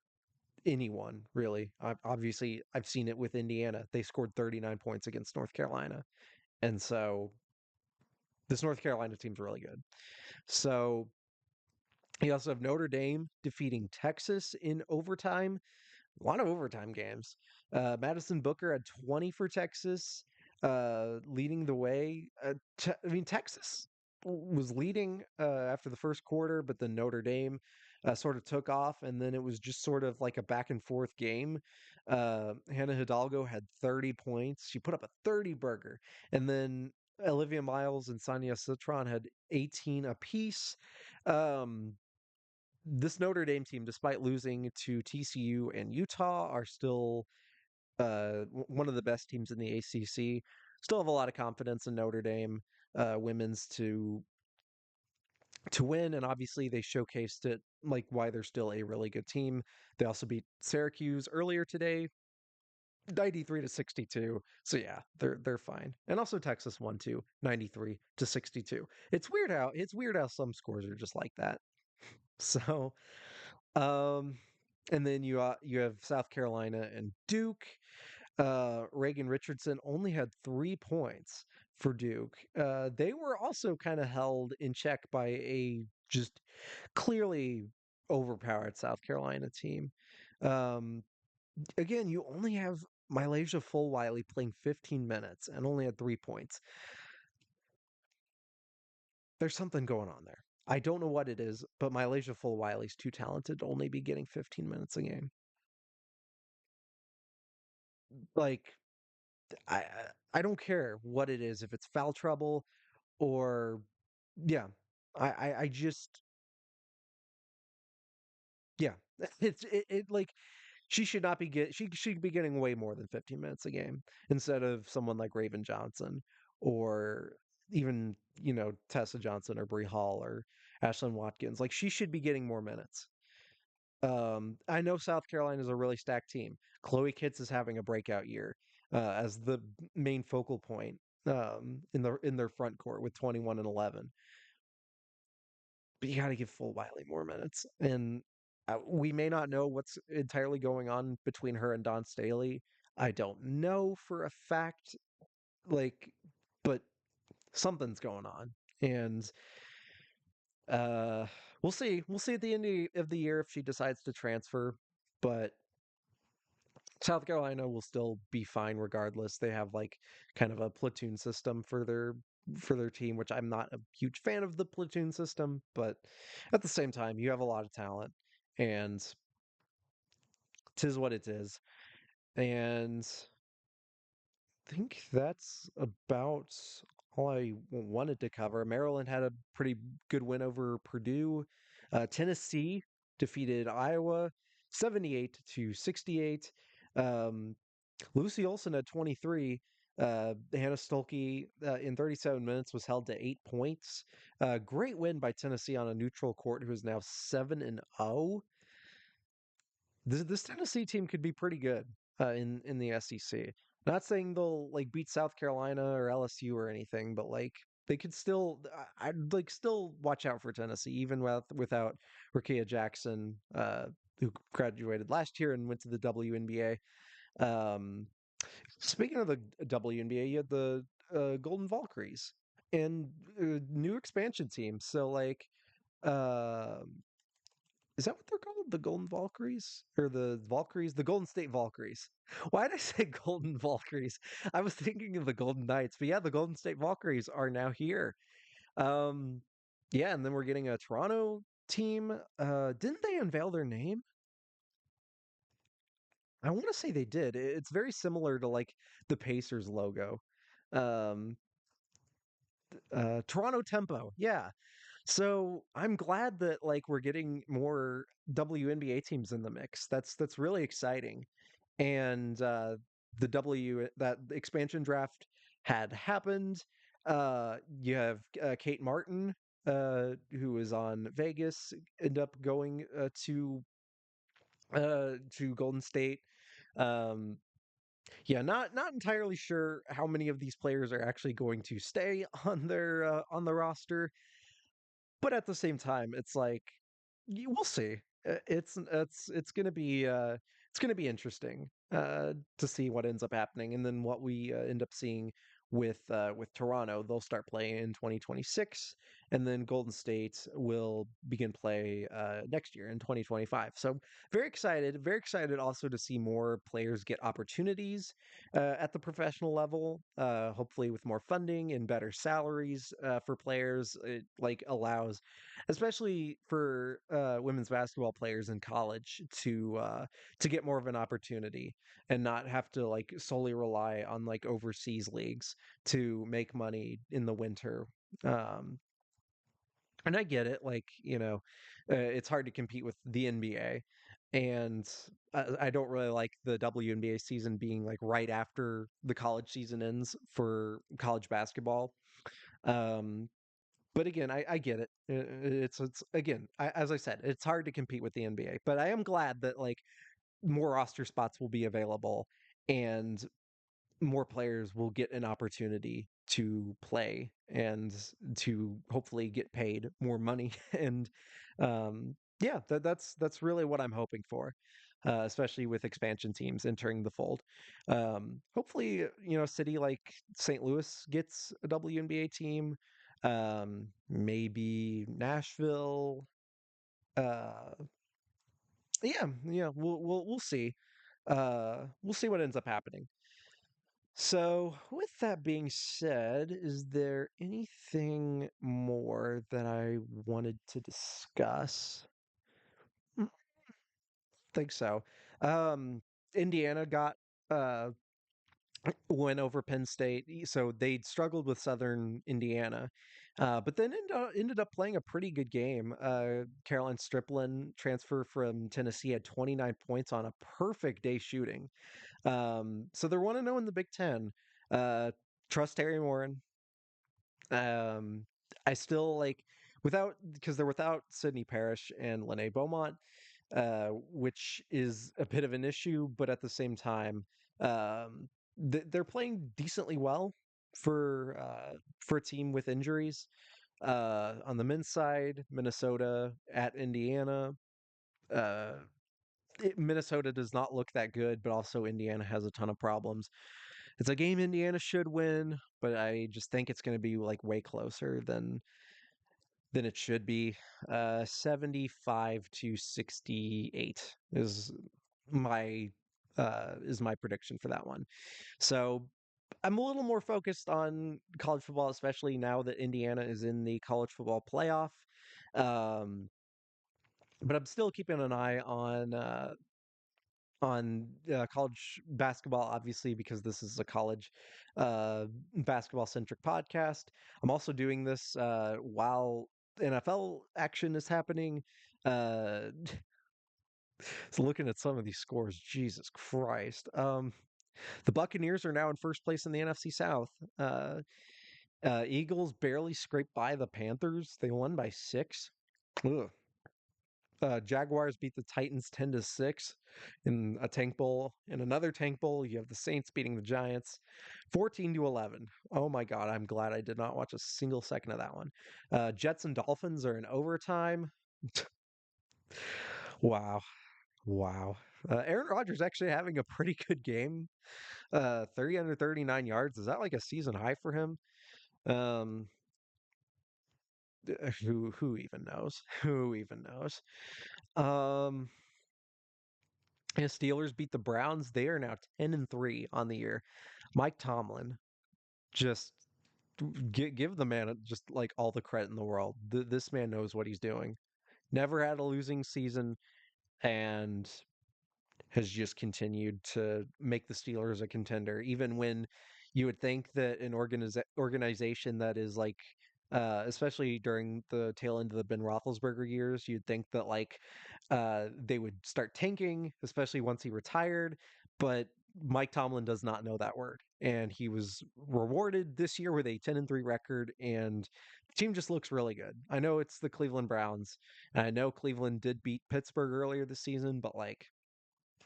anyone, really. Obviously, I've seen it with Indiana. They scored 39 points against North Carolina. And so this North Carolina team's really good. So you also have Notre Dame defeating Texas in overtime. A lot of overtime games. Madison Booker had 20 for Texas, leading the way. I mean, Texas was leading after the first quarter, but then Notre Dame sort of took off, and then it was just sort of like a back and forth game. Hannah Hidalgo had 30 points. She put up a 30 burger, and then Olivia Miles and Sonia Citron had 18 apiece. Um, this Notre Dame team, despite losing to TCU and Utah, are still one of the best teams in the ACC. Still have a lot of confidence in Notre Dame women's to win, and obviously they showcased it like why they're still a really good team. They also beat Syracuse earlier today, 93-62. So yeah, they're fine. And also Texas won too, 93-62. It's weird how some scores are just like that. So Um, and then you have South Carolina and Duke. Reagan Richardson only had 3 points for Duke. They were also kind of held in check by a just clearly overpowered South Carolina team. Um, again, you only have Mylasia Fulwiley playing 15 minutes and only had 3 points. There's something going on there. I don't know what it is, but Mylasia Fulwiley's too talented to only be getting 15 minutes a game. Like I I don't care what it is, if it's foul trouble or yeah. I just yeah. It like she should not be she should be getting way more than 15 minutes a game instead of someone like Raven Johnson or even, Tessa Johnson or Bree Hall or Ashlyn Watkins. Like she should be getting more minutes. I know South Carolina is a really stacked team. Chloe Kitts is having a breakout year as the main focal point in their front court with 21 and 11. But you got to give Full Wiley more minutes, and we may not know what's entirely going on between her and Don Staley. I don't know for a fact, like, but something's going on, and uh, we'll see. We'll see at the end of the year if she decides to transfer, but South Carolina will still be fine regardless. They have like kind of a platoon system for their team, which I'm not a huge fan of the platoon system, but at the same time, you have a lot of talent and tis what it is. And think that's about all wanted to cover. Maryland had a pretty good win over Purdue. Tennessee defeated Iowa 78 to 68. Um, Lucy Olson at 23. Hannah Stolke in 37 minutes was held to 8 points. Great win by Tennessee on a neutral court, who is now 7-0. This Tennessee team could be pretty good in the SEC. Not saying they'll like beat South Carolina or LSU or anything, but like they could still. I'd like still watch out for Tennessee, even without Rakia Jackson, who graduated last year and went to the WNBA. Um, Speaking of the WNBA, you had the Golden Valkyries and new expansion team. So like. Uh, is that what they're called? The Golden Valkyries? Or the Valkyries? The Golden State Valkyries. Why did I say Golden Valkyries? I was thinking of the Golden Knights, but yeah, the Golden State Valkyries are now here. Um, yeah, and then we're getting a Toronto team. Didn't they unveil their name? I want to say they did. It's very similar to like the Pacers logo. Um, Toronto Tempo. Yeah. So I'm glad that like we're getting more WNBA teams in the mix. That's really exciting. And the W that the expansion draft had happened. You have Kate Martin, who is on Vegas, end up going to Golden State. Um, yeah, not entirely sure how many of these players are actually going to stay on the roster, but at the same time, it's like we'll see. It's gonna be interesting to see what ends up happening, and then what we end up seeing with Toronto. They'll start playing in 2026, and then Golden State will begin play next year in 2025. So very excited also to see more players get opportunities at the professional level. Hopefully, with more funding and better salaries for players, it like allows especially for women's basketball players in college to get more of an opportunity and not have to like solely rely on like overseas leagues to make money in the winter. Um, and I get it, like it's hard to compete with the NBA, and I don't really like the WNBA season being like right after the college season ends for college basketball. Um, but again, I get it. It's again, as I said, it's hard to compete with the NBA. But I am glad that like more roster spots will be available and more players will get an opportunity to play and to hopefully get paid more money. And yeah, that's really what I'm hoping for. Especially with expansion teams entering the fold. Hopefully, a city like St. Louis gets a WNBA team. Maybe Nashville. Uh, yeah, we'll see. We'll see what ends up happening. So, with that being said, is there anything more that I wanted to discuss? Mm, think so. Um, Indiana got uh went over Penn State, so they struggled with Southern Indiana, but then ended up playing a pretty good game. Caroline Striplin, transfer from Tennessee, had 29 points on a perfect day shooting. So they're 1-0 in the Big Ten. Trust Terry Morin. Um, I still like without because they're without Sydney Parrish and Lene Beaumont, which is a bit of an issue, but at the same time, they're playing decently well for a team with injuries. On the men's side, Minnesota at Indiana. Uh, Minnesota does not look that good, but also Indiana has a ton of problems. It's a game Indiana should win, but I just think it's going to be like way closer than it should be. 75 to 68 is my is my prediction for that one. So I'm a little more focused on college football, especially now that Indiana is in the college football playoff. Um, but I'm still keeping an eye on college basketball, obviously, because this is a college basketball centric podcast. I'm also doing this while NFL action is happening. Uh, so looking at some of these scores, Jesus Christ. The Buccaneers are now in first place in the NFC South. Eagles barely scraped by the Panthers. They won by 6. Ugh. Jaguars beat the Titans 10-6 in a tank bowl. In another tank bowl, you have the Saints beating the Giants 14-11. Oh my God, I'm glad I did not watch a single second of that one. Jets and Dolphins are in overtime. Wow. Wow. Aaron Rodgers actually having a pretty good game. 30 under 39 yards. Is that like a season high for him? Um, who even knows? Who even knows? Um, yeah, Steelers beat the Browns. They are now 10-3 on the year. Mike Tomlin, just give the man just like all the credit in the world. This man knows what he's doing. Never had a losing season, and has just continued to make the Steelers a contender, even when you would think that an organization that is like, especially during the tail end of the Ben Roethlisberger years, you'd think that like they would start tanking, especially once he retired. But Mike Tomlin does not know that word, and he was rewarded this year with a 10-3 record, and the team just looks really good. I know it's the Cleveland Browns, and I know Cleveland did beat Pittsburgh earlier this season, but like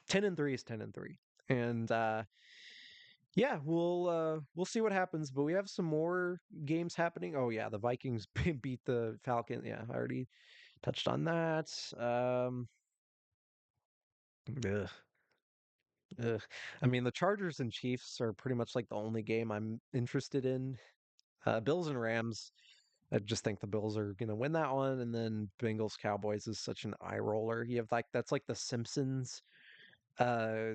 10-3 is 10-3. And yeah, we'll see what happens, but we have some more games happening. Oh yeah, the Vikings beat the Falcons. Yeah, I already touched on that. Ugh, ugh. I mean, the Chargers and Chiefs are pretty much like the only game I'm interested in. Bills and Rams, I just think the Bills are gonna win that one, and then Bengals Cowboys is such an eye roller. You have like that's like the Simpsons uh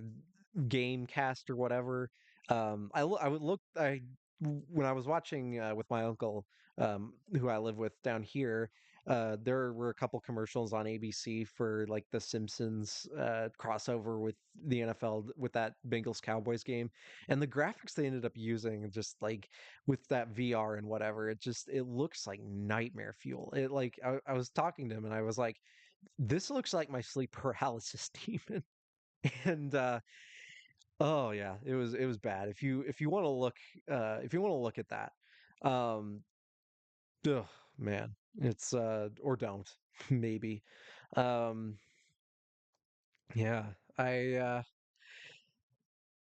game cast or whatever. I would look I when I was watching with my uncle, who I live with down here. There were a couple commercials on ABC for like the Simpsons crossover with the NFL with that Bengals Cowboys game, and the graphics they ended up using, just like with that VR and whatever, it looks like nightmare fuel. It like I was talking to him and I was like, this looks like my sleep paralysis demon. And oh yeah, it was bad. If you want to look if you want to look at that, um, ugh, man, it's or don't maybe. Um, yeah, I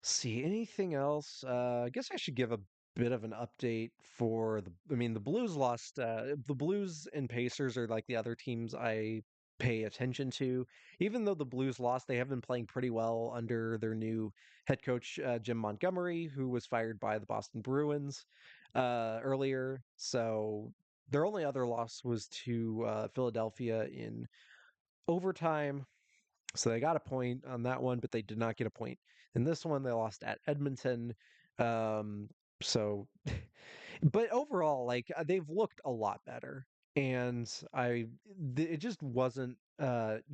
see anything else. I guess I should give a bit of an update for the. I mean, the Blues lost. The Blues and Pacers are like the other teams I pay attention to. Even though the Blues lost, they have been playing pretty well under their new head coach Jim Montgomery, who was fired by the Boston Bruins earlier. So their only other loss was to Philadelphia in overtime, so they got a point on that one, but they did not get a point in this one. They lost at Edmonton. Um, so, but overall, like they've looked a lot better, and it just wasn't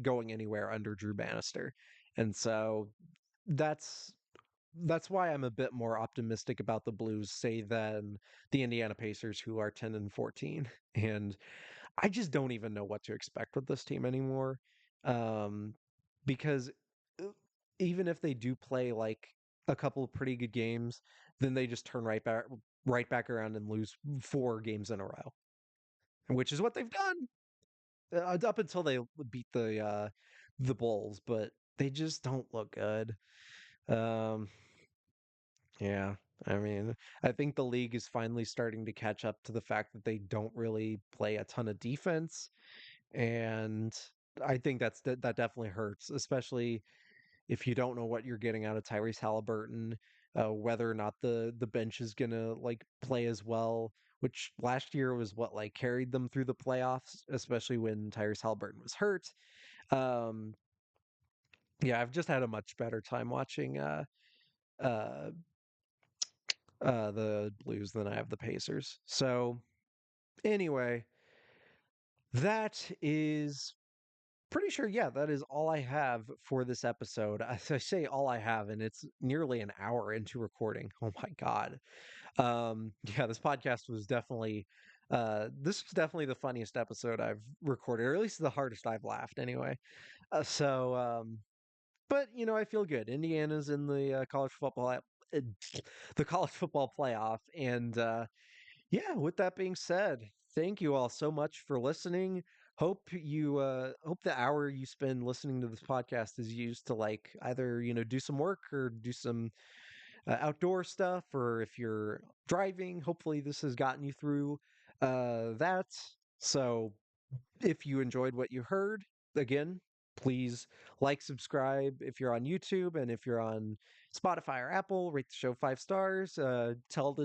going anywhere under Drew Bannister, and so that's that's why I'm a bit more optimistic about the Blues, say, than the Indiana Pacers, who are 10-14, and I just don't even know what to expect with this team anymore. Um, because uh, even if they do play like a couple of pretty good games, then they just turn right back around and lose 4 games in a row, which is what they've done up until they beat the Bulls, but they just don't look good. Um, yeah, I mean, I think the league is finally starting to catch up to the fact that they don't really play a ton of defense, and I think that definitely hurts, especially if you don't know what you're getting out of Tyrese Halliburton, whether or not the bench is gonna like play as well. Which last year was what like carried them through the playoffs, especially when Tyrese Halliburton was hurt. Um, Yeah, I've just had a much better time watching uh the Blues than I have the Pacers. So anyway, that is pretty sure, yeah, that is all I have for this episode. I say all I have, and it's nearly an hour into recording. Oh my God. Yeah, this podcast was definitely this was definitely the funniest episode I've recorded, or at least the hardest I've laughed anyway. But I feel good. Indiana's in the uh, the college football playoff, and yeah, with that being said, thank you all so much for listening. Hope the hour you spend listening to this podcast is used to like either, do some work or do some outdoor stuff, or if you're driving, hopefully this has gotten you through that. So if you enjoyed what you heard, again, please like, subscribe if you're on YouTube, and if you're on Spotify or Apple, rate the show 5 stars. Tell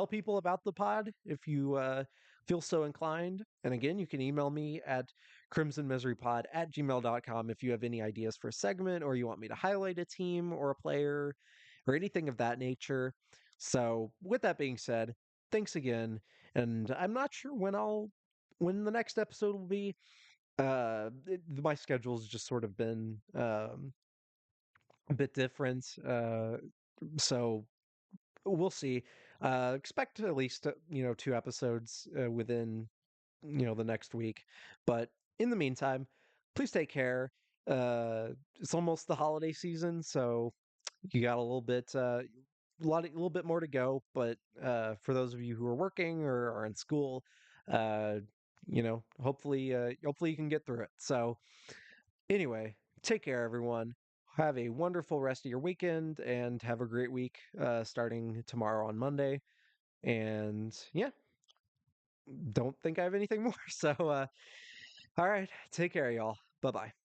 people about the pod if you feel so inclined. And again, you can email me at crimsonmiserypod@gmail.com if you have any ideas for a segment, or you want me to highlight a team or a player or anything of that nature. So, with that being said, thanks again. And I'm not sure when the next episode will be. My schedule's just sort of been a bit different. So we'll see. Expect at least 2 episodes within the next week. But in the meantime, please take care. It's almost the holiday season, so you got a little bit more to go. But for those of you who are working or are in school, uh, hopefully you can get through it. So anyway, take care, everyone. Have a wonderful rest of your weekend, and have a great week starting tomorrow on Monday. And yeah, don't think I have anything more. So, all right, take care, y'all. Bye bye.